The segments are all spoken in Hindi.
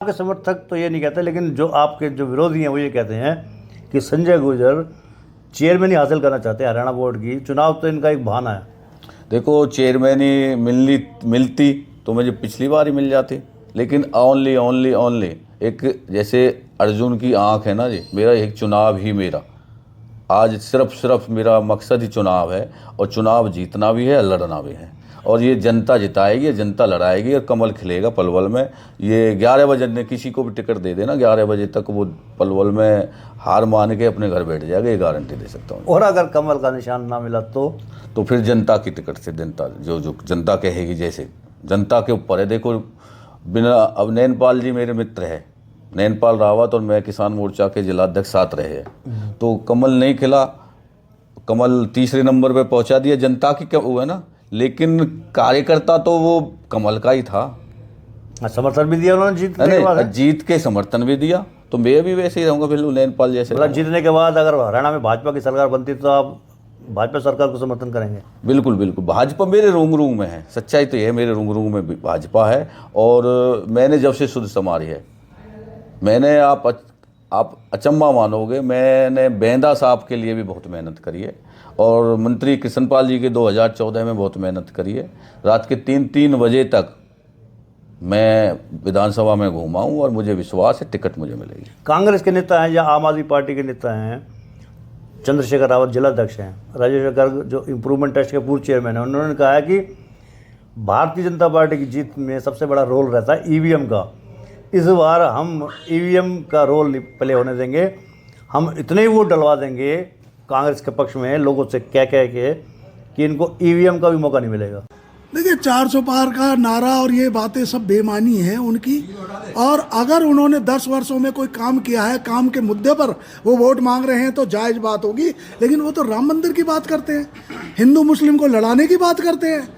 आपके समर्थक तो ये नहीं कहते, लेकिन जो आपके जो विरोधी हैं वो ये कहते हैं कि संजय गुर्जर चेयरमैन ही हासिल करना चाहते हैं हरियाणा बोर्ड की। चुनाव तो इनका एक बहाना है। देखो, चेयरमैन ही मिलती तो मुझे पिछली बार ही मिल जाती, लेकिन ओनली ओनली ओनली एक जैसे अर्जुन की आंख है ना जी, मेरा एक चुनाव ही मेरा आज सिर्फ मेरा मकसद ही चुनाव है, और चुनाव जीतना भी है, लड़ना भी है, और ये जनता जिताएगी, जनता लड़ाएगी और कमल खिलेगा पलवल में। ये 11 बजे ने किसी को भी टिकट दे देना, 11 बजे तक वो पलवल में हार मान के अपने घर बैठ जाएगा, ये गारंटी दे सकता हूँ। और अगर कमल का निशान ना मिला तो फिर जनता की टिकट से, जनता जो जनता कहेगी, जैसे जनता के ऊपर है। देखो, बिना अब नैनपाल जी मेरे मित्र है, नैनपाल रावत और मैं किसान मोर्चा के जिलाध्यक्ष साथ रहे हैं, तो कमल नहीं खिला, कमल तीसरे नंबर पे पहुंचा दिया, जनता की क्या वो है ना, लेकिन कार्यकर्ता तो वो कमल का ही था। समर्थन भी दिया उन्होंने जीत के समर्थन भी दिया, तो मैं भी वैसे ही रहूँगा बिल्कुल नैनपाल जैसे। मतलब जीतने के बाद अगर हरियाणा में भाजपा की सरकार बनती तो आप भाजपा सरकार को समर्थन करेंगे? बिल्कुल बिल्कुल, भाजपा मेरे रूंग में है, सच्चाई तो ये है, मेरे रूंग में भाजपा है। और मैंने जब से शुद्ध समारी है, मैंने आप अचंबा मानोगे, मैंने बेंदा साहब के लिए भी बहुत मेहनत करी है, और मंत्री कृष्णपाल जी के 2014 में बहुत मेहनत करी है। रात के 3-3 बजे तक मैं विधानसभा में घूमा हूँ, और मुझे विश्वास है टिकट मुझे मिलेगी। कांग्रेस के नेता हैं या आम आदमी पार्टी के नेता हैं, चंद्रशेखर रावत जिलाध्यक्ष हैं, राजेश गर्ग जो इम्प्रूवमेंट ट्रस्ट के पूर्व चेयरमैन हैं, उन्होंने कहा है कि भारतीय जनता पार्टी की जीत में सबसे बड़ा रोल रहता है ईवीएम का। इस बार हम ईवीएम का रोल नहीं प्ले होने देंगे, हम इतने ही वोट डलवा देंगे कांग्रेस के पक्ष में लोगों से कह के कि इनको ईवीएम का भी मौका नहीं मिलेगा। देखिए, 400 पार का नारा और ये बातें सब बेमानी है उनकी, और अगर उन्होंने 10 वर्षों में कोई काम किया है, काम के मुद्दे पर वो वोट मांग रहे हैं तो जायज़ बात होगी, लेकिन वो तो राम मंदिर की बात करते हैं, हिंदू मुस्लिम को लड़ाने की बात करते हैं।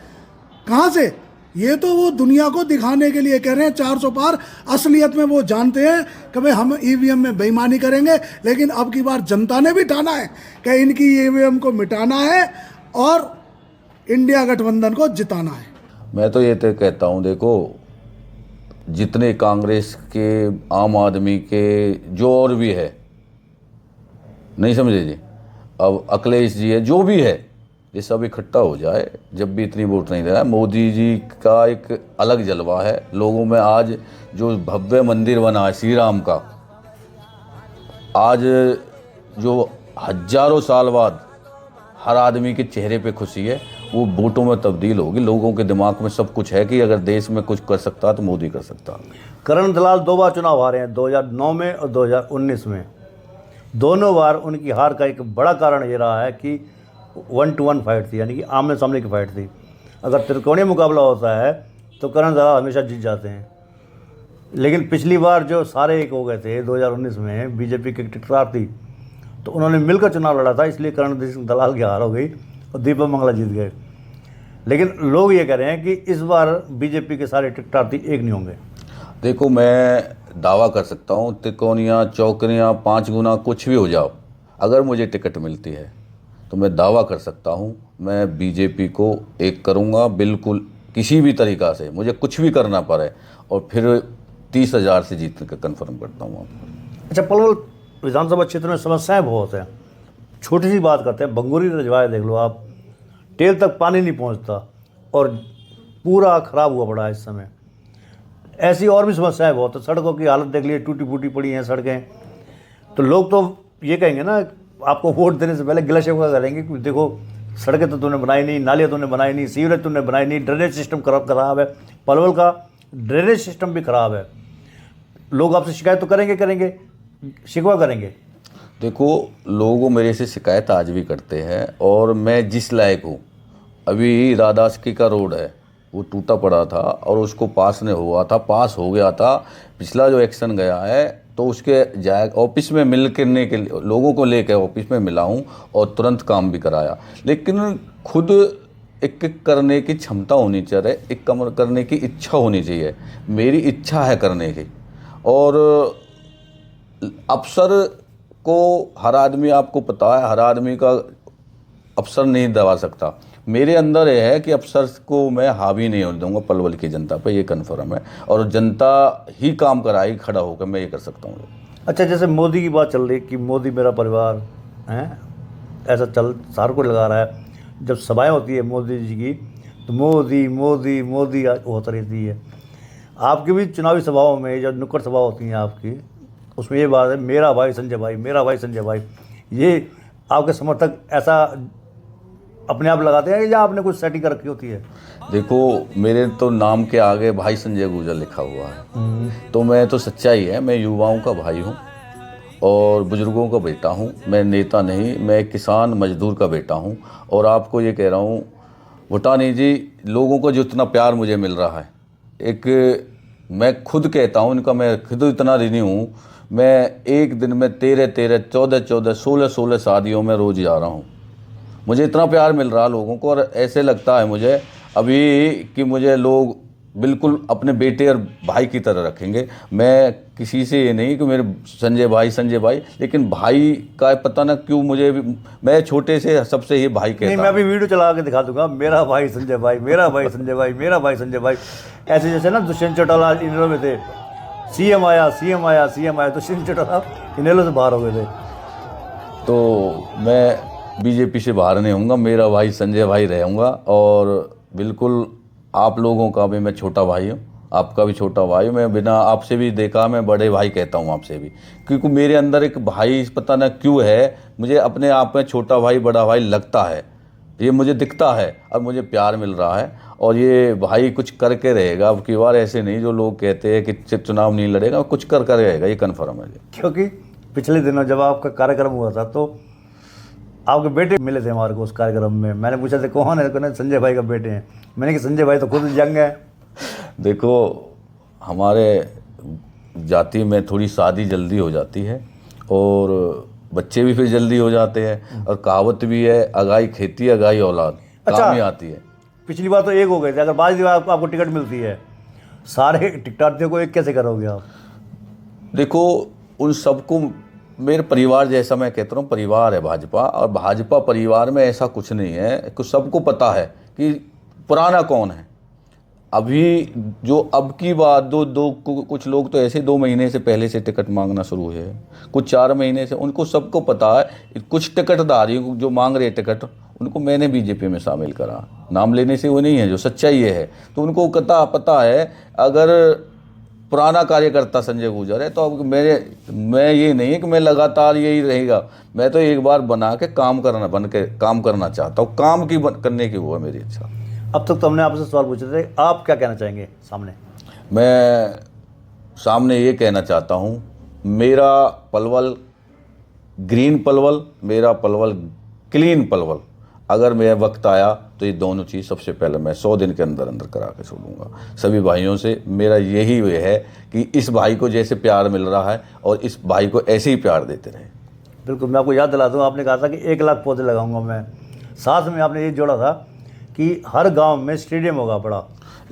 कहाँ से? ये तो वो दुनिया को दिखाने के लिए कह रहे हैं 400 पार। असलियत में वो जानते हैं कि भाई हम ईवीएम में बेईमानी करेंगे, लेकिन अब की बार जनता ने भी ठाना है कि इनकी ईवीएम को मिटाना है और इंडिया गठबंधन को जिताना है। मैं तो ये तो कहता हूँ, देखो, जितने कांग्रेस के, आम आदमी के, जो और भी है, नहीं समझे जी, अब अखिलेश जी है, जो भी है, ये सब इकट्ठा हो जाए, जब भी इतनी वोट नहीं दे रहा है। मोदी जी का एक अलग जलवा है लोगों में। आज जो भव्य मंदिर बना है श्री राम का, आज जो हजारों साल बाद हर आदमी के चेहरे पे खुशी है, वो वोटों में तब्दील होगी। लोगों के दिमाग में सब कुछ है कि अगर देश में कुछ कर सकता तो मोदी कर सकता। करण दलाल 2 बार चुनाव हारे हैं, 2009 में और 2019 में। दोनों बार उनकी हार का एक बड़ा कारण ये रहा है कि 1-to-1 फाइट थी, यानी कि आमने सामने की फाइट थी। अगर त्रिकोणीय मुकाबला होता है तो करण दलाल हमेशा जीत जाते हैं, लेकिन पिछली बार जो सारे एक हो गए थे 2019 में, बीजेपी की टिकरार थी, तो उन्होंने मिलकर चुनाव लड़ा था, इसलिए करण दलाल की हार हो गई और दीपक मंगला जीत गए। लेकिन लोग ये कह रहे हैं कि इस बार बीजेपी के सारे टिकटार्थी एक नहीं होंगे। देखो, मैं दावा कर सकता हूँ, तिकोनियाँ, चौकरियाँ, 5 गुना कुछ भी हो जाओ, अगर मुझे टिकट मिलती है तो मैं दावा कर सकता हूँ मैं बीजेपी को एक करूँगा, बिल्कुल किसी भी तरीक़ा से, मुझे कुछ भी करना पड़े, और फिर 30,000 से जीतने का कन्फर्म करता हूँ आपको। अच्छा, पलवल विधानसभा क्षेत्र में समस्याएं बहुत हैं। छोटी सी बात करते हैं, बंगोरी रजवाए देख लो आप, टेल तक पानी नहीं पहुंचता और पूरा ख़राब हुआ पड़ा है इस समय। ऐसी और भी समस्याएं बहुत है। सड़कों की हालत देख लीजिए, टूटी फूटी पड़ी हैं सड़कें। तो लोग तो ये कहेंगे ना, आपको वोट देने से पहले गिला शिकवा करेंगे कि देखो सड़कें तो तूने बनाई नहीं, नालियाँ तूने बनाई नहीं, सीवरेज तूने बनाई नहीं, ड्रेनेज सिस्टम खराब है। पलवल का ड्रेनेज सिस्टम भी ख़राब है। लोग आपसे शिकायत तो करेंगे, शिकवा करेंगे। देखो, लोग मेरे से शिकायत आज भी करते हैं, और मैं जिस लायक हूँ, अभी राधास्की का रोड है, वो टूटा पड़ा था और उसको पास हो गया था। पिछला जो एक्शन गया है तो उसके जाए ऑफिस में मिल करने के लिए लोगों को लेकर ऑफिस में मिला हूँ और तुरंत काम भी कराया। लेकिन खुद एक करने की क्षमता होनी चाहिए, एक कम करने की इच्छा होनी चाहिए। मेरी इच्छा है करने की, और अफसर को हर आदमी, आपको पता है, हर आदमी का अफसर नहीं दबा सकता। मेरे अंदर ये है कि अफसर को मैं हावी नहीं होने दूंगा पलवल की जनता पे, ये कन्फर्म है। और जनता ही काम कराएगी खड़ा होकर, मैं ये कर सकता हूँ। अच्छा, जैसे मोदी की बात चल रही कि मोदी मेरा परिवार है, ऐसा चल सार को लगा रहा है। जब सभाएं होती है मोदी जी की तो मोदी मोदी मोदी होता रहती है। आपकी भी चुनावी सभाओं में जब नुक्कड़ सभा होती हैं आपकी, उसमें ये बात है मेरा भाई संजय भाई, मेरा भाई संजय भाई, ये आपके समर्थक ऐसा अपने आप लगाते हैं या आपने कुछ सेटिंग कर रखी होती है? देखो, मेरे तो नाम के आगे भाई संजय गुर्जर लिखा हुआ है, तो मैं तो सच्चाई है, मैं युवाओं का भाई हूँ और बुजुर्गों का बेटा हूँ। मैं नेता नहीं, मैं किसान मजदूर का बेटा हूँ। और आपको ये कह रहा हूँ भूटानी जी, लोगों को जो इतना प्यार मुझे मिल रहा है, एक मैं खुद कहता हूँ इनका, मैं खुद इतना ऋणी हूँ। मैं एक दिन में 13-13, 14-14, 16-16 शादियों में रोज़ जा रहा हूँ। मुझे इतना प्यार मिल रहा है लोगों को, और ऐसे लगता है मुझे अभी कि मुझे लोग बिल्कुल अपने बेटे और भाई की तरह रखेंगे। मैं किसी से ये नहीं कि मेरे संजय भाई, लेकिन भाई का पता ना क्यों मुझे, मैं छोटे से सबसे ही भाई कहता नहीं, मैं अभी वीडियो चला के दिखा दूंगा, मेरा भाई संजय भाई, मेरा भाई संजय भाई, मेरा भाई संजय भाई। ऐसे जैसे ना दुष्यंत चौटाला इनेलो में थे, सीएम आया, दुष्यंत चौटाला इनेलो से बाहर हो गए थे। तो मैं बीजेपी से बाहर नहीं होऊंगा, मेरा भाई संजय भाई रहूँगा। और बिल्कुल आप लोगों का भी मैं छोटा भाई हूँ, आपका भी छोटा भाई हूँ। मैं बिना आपसे भी देखा, मैं बड़े भाई कहता हूँ आपसे भी, क्योंकि मेरे अंदर एक भाई पता ना क्यों है, मुझे अपने आप में छोटा भाई बड़ा भाई लगता है, ये मुझे दिखता है और मुझे प्यार मिल रहा है। और ये भाई कुछ करके रहेगा, अब की बार ऐसे नहीं जो लोग कहते हैं कि चुनाव नहीं लड़ेगा, कुछ कर रहेगा, ये कन्फर्म है। क्योंकि पिछले दिनों जब आपका कार्यक्रम हुआ था तो आपके बेटे मिले थे हमारे को उस कार्यक्रम में। मैंने पूछा था कौन है, कहने संजय भाई का बेटे हैं। मैंने कहा संजय भाई तो खुद यंग है। देखो, हमारे जाति में थोड़ी शादी जल्दी हो जाती है और बच्चे भी फिर जल्दी हो जाते हैं, और कहावत भी है, अगाई खेती अगाई औलाद, काम ही आती है। पिछली बार तो एक हो गए थे, अगर बाद बार आपको टिकट मिलती है, सारे टिकटार्थियों को एक कैसे करोगे आप? देखो, उन सबको मेरे परिवार जैसा, मैं कहता हूँ परिवार है भाजपा, और भाजपा परिवार में ऐसा कुछ नहीं है। कुछ सबको पता है कि पुराना कौन है। अभी जो अब की बात कुछ लोग तो ऐसे 2 महीने से पहले से टिकट मांगना शुरू हुए हैं, कुछ 4 महीने से, उनको सबको पता है। कुछ टिकटधारी जो मांग रहे टिकट, उनको मैंने बीजेपी में शामिल करा, नाम लेने से वो नहीं है, जो सच्चाई ये है। तो उनको पता है, अगर पुराना कार्यकर्ता संजय गुर्जर है तो अब मैं ये नहीं है कि मैं लगातार यही रहेगा। मैं तो एक बार बन के काम करना चाहता हूँ, काम की करने की वो है मेरी इच्छा। अब तक तो हमने आपसे सवाल पूछे थे, आप क्या कहना चाहेंगे सामने? मैं सामने ये कहना चाहता हूँ, मेरा पलवल ग्रीन पलवल, मेरा पलवल क्लीन पलवल। अगर मेरा वक्त आया तो ये दोनों चीज़ सबसे पहले मैं 100 दिन के अंदर करा के छोड़ूंगा। सभी भाइयों से मेरा यही वे है कि इस भाई को जैसे प्यार मिल रहा है और इस भाई को ऐसे ही प्यार देते रहे। बिल्कुल, मैं आपको याद दिला दूँ, आपने कहा था कि 1 लाख पौधे लगाऊंगा मैं। साथ में आपने ये जोड़ा था कि हर गांव में स्टेडियम होगा बड़ा।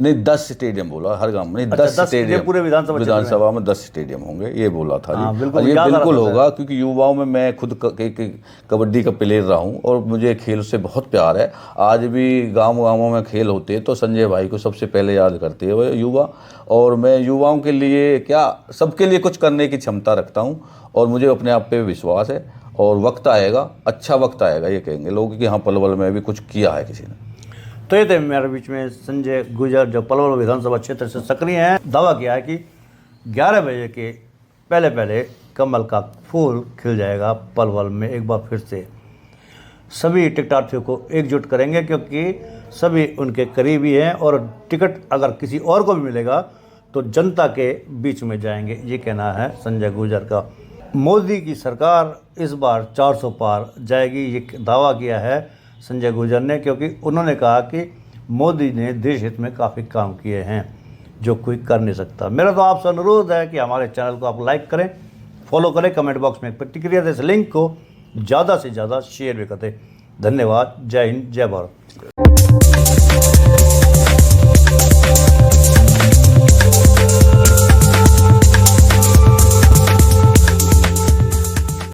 नहीं, 10 स्टेडियम बोला, हर गांव में 10 स्टेडियम, पूरे विधानसभा में 10 स्टेडियम होंगे, ये बोला था जी। बिल्कुल, ये बिल्कुल होगा, क्योंकि युवाओं में मैं खुद कबड्डी का प्लेयर रहा हूँ और मुझे खेल से बहुत प्यार है। आज भी गाँवों में खेल होते हैं तो संजय भाई को सबसे पहले याद करते हैं वो युवा। और मैं युवाओं के लिए क्या, सबके लिए कुछ करने की क्षमता रखता हूँ और मुझे अपने आप पे विश्वास है। और वक्त आएगा, अच्छा वक्त आएगा, ये कहेंगे लोग कि हाँ पलवल में भी कुछ किया है किसी ने। तो ये थे मेरे बीच में संजय गुर्जर, जो पलवल विधानसभा क्षेत्र से सक्रिय हैं। दावा किया है कि 11 बजे के पहले कमल का फूल खिल जाएगा पलवल में। एक बार फिर से सभी टिकटार्थियों को एकजुट करेंगे, क्योंकि सभी उनके करीबी हैं और टिकट अगर किसी और को भी मिलेगा तो जनता के बीच में जाएंगे, ये कहना है संजय गुर्जर का। मोदी की सरकार इस बार 400 पार जाएगी, ये दावा किया है संजय गुर्जर ने, क्योंकि उन्होंने कहा कि मोदी ने देश हित में काफ़ी काम किए हैं जो कोई कर नहीं सकता। मेरा तो आपसे अनुरोध है कि हमारे चैनल को आप लाइक करें, फॉलो करें, कमेंट बॉक्स में प्रतिक्रिया दें, इस लिंक को ज़्यादा से ज़्यादा शेयर भी करें। धन्यवाद। जय हिंद, जय भारत।